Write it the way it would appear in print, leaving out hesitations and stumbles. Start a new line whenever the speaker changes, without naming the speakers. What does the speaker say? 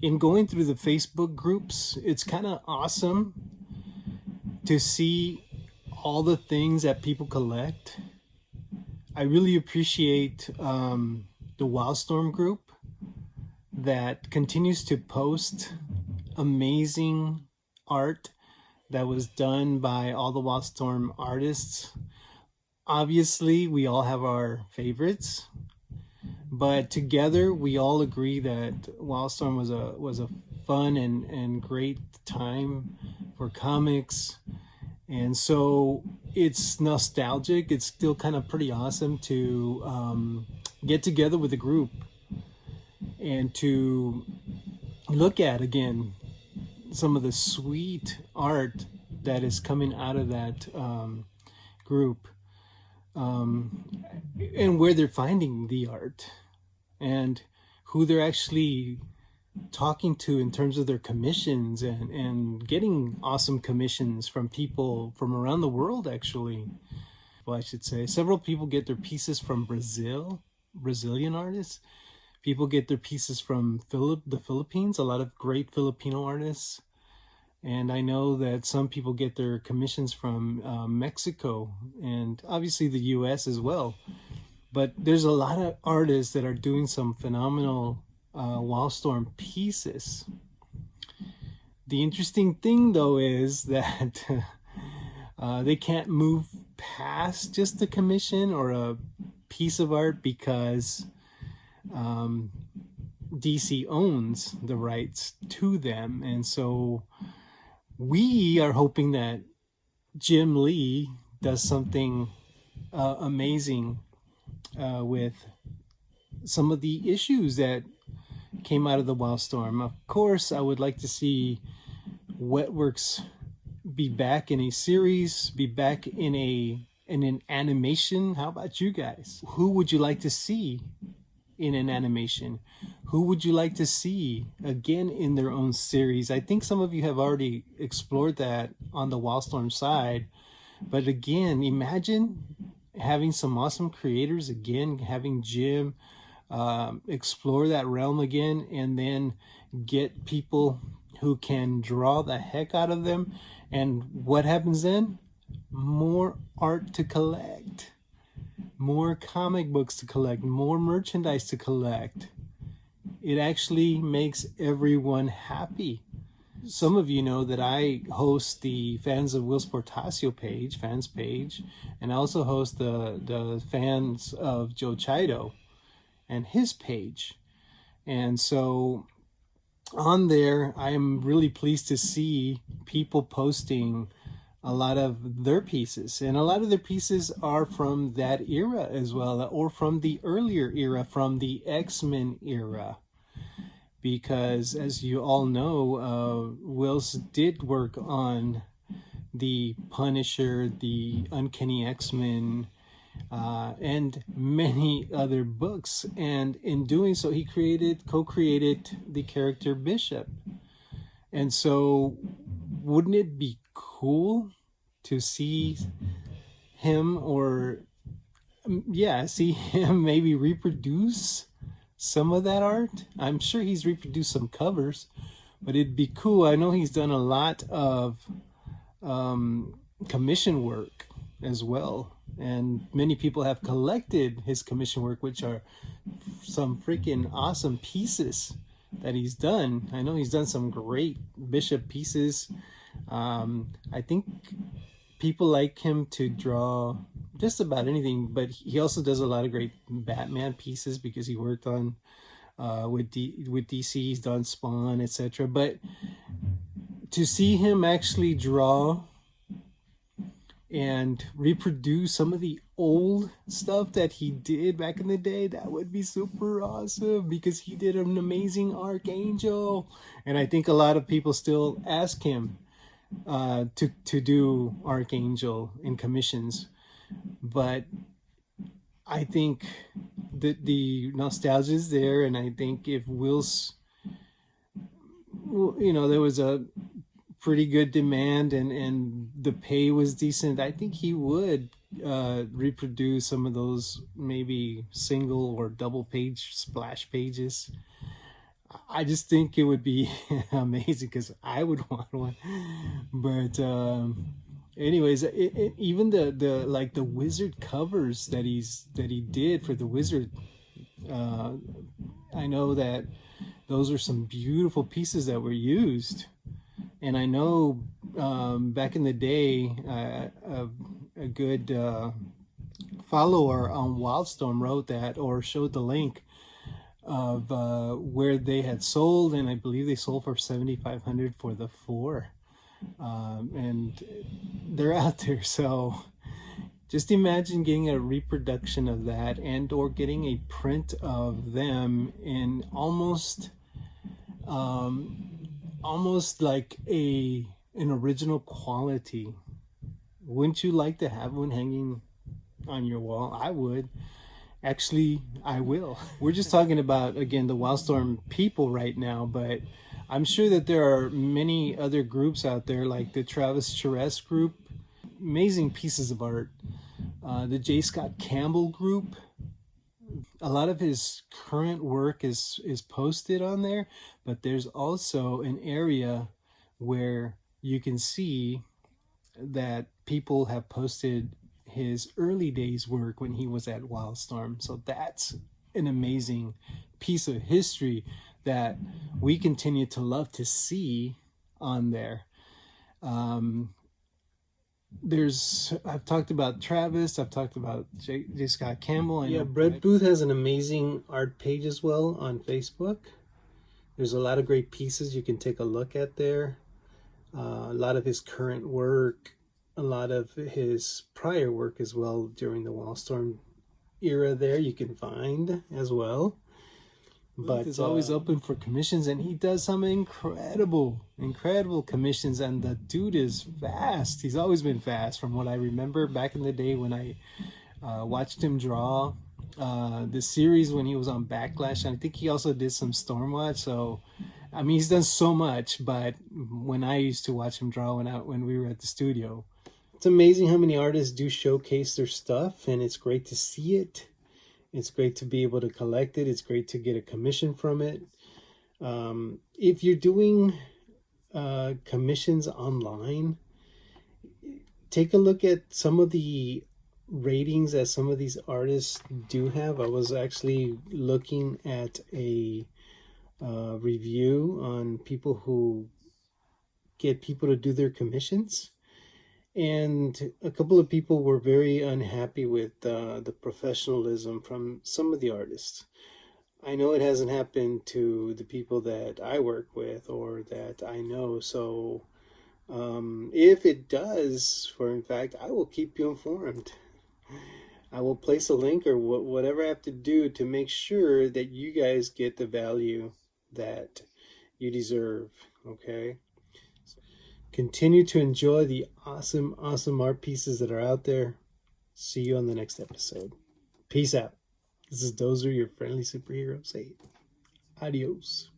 in going through the Facebook groups, it's kind of awesome to see all the things that people collect. I really appreciate the Wildstorm group that continues to post amazing art that was done by all the Wildstorm artists. Obviously, we all have our favorites, but together we all agree that Wildstorm was a fun and great time for comics. And so it's nostalgic. It's still kind of pretty awesome to get together with a group and to look at again some of the sweet art that is coming out of that group, and where they're finding the art and who they're actually talking to in terms of their commissions, and getting awesome commissions from people from around the world, actually. Well, I should say several people get their pieces from Brazilian artists. People get their pieces from the Philippines, a lot of great Filipino artists. And I know that some people get their commissions from Mexico, and obviously the US as well. But there's a lot of artists that are doing some phenomenal Wildstorm pieces. The interesting thing, though, is that they can't move past just a commission or a piece of art because DC owns the rights to them. And so we are hoping that Jim Lee does something amazing with some of the issues that came out of the Wildstorm. Of course, I would like to see Wetworks be back in a series, be back in an animation. How about you guys? Who would you like to see in an animation? Who would you like to see again in their own series? I think some of you have already explored that on the Wildstorm side, but again, imagine having some awesome creators again, having Jim explore that realm again, and then get people who can draw the heck out of them. And what happens then? More art to collect, more comic books to collect, more merchandise to collect. It actually makes everyone happy. Some of you know that I host the Fans of Will Sportacio fans page, and I also host the Fans of Joe Chido and his page. And so on there, I am really pleased to see people posting a lot of their pieces, and a lot of their pieces are from that era as well, or from the earlier era, from the X-Men era. Because as you all know, Wills did work on the Punisher, the Uncanny X-Men, and many other books. And in doing so, he co-created the character Bishop. And so wouldn't it be cool to see him, see him maybe reproduce some of that art? I'm sure he's reproduced some covers, but it'd be cool. I know he's done a lot of commission work as well, and many people have collected his commission work, which are some freaking awesome pieces that he's done. I know he's done some great Bishop pieces. I think people like him to draw just about anything, but he also does a lot of great Batman pieces because he worked on with DC. He's done Spawn, etc. But to see him actually draw and reproduce some of the old stuff that he did back in the day, that would be super awesome, because he did an amazing Archangel, and I think a lot of people still ask him to do Archangel in commissions. But I think that the nostalgia is there, and I think if Will's, there was a pretty good demand and the pay was decent, I think he would reproduce some of those maybe single or double page splash pages. I just think it would be amazing because I would want one. But anyways, even the like the wizard covers that he did for the wizard, uh, I know that those are some beautiful pieces that were used. And I know back in the day, a good follower on Wildstorm wrote that or showed the link of where they had sold, and I believe they sold for 7,500 for the four, and they're out there. So just imagine getting a reproduction of that, and or getting a print of them in almost like an original quality. Wouldn't you like to have one hanging on your wall? I would. Actually, I will. We're just talking about, again, the Wildstorm people right now, but I'm sure that there are many other groups out there, like the Charest group. Amazing pieces of art. The J. Scott Campbell group. A lot of his current work is posted on there, but there's also an area where you can see that people have posted his early days work when he was at Wildstorm. So that's an amazing piece of history that we continue to love to see on there. I've talked about Travis, I've talked about J. Scott Campbell, and yeah, Brett Booth has an amazing art page as well on Facebook. There's a lot of great pieces you can take a look at there. A lot of his current work, a lot of his prior work as well during the Wildstorm era there you can find as well. But he's always open for commissions, and he does some incredible commissions, and the dude is fast. He's always been fast from what I remember back in the day when I watched him draw the series when he was on Backlash, and I think he also did some Stormwatch. So I mean, he's done so much, but when I used to watch him draw when we were at the studio, it's amazing how many artists do showcase their stuff, and it's great to see it. It's great to be able to collect it. It's great to get a commission from it. If you're doing commissions online, take a look at some of the ratings that some of these artists do have. I was actually looking at a review on people who get people to do their commissions, and a couple of people were very unhappy with the professionalism from some of the artists. I know it hasn't happened to the people that I work with or that I know, so if it does, for in fact, I will keep you informed. I will place a link or whatever I have to do to make sure that you guys get the value that you deserve, okay? Continue to enjoy the awesome art pieces that are out there. See you on the next episode. Peace out. This is Dozer, your friendly superhero. Say adios.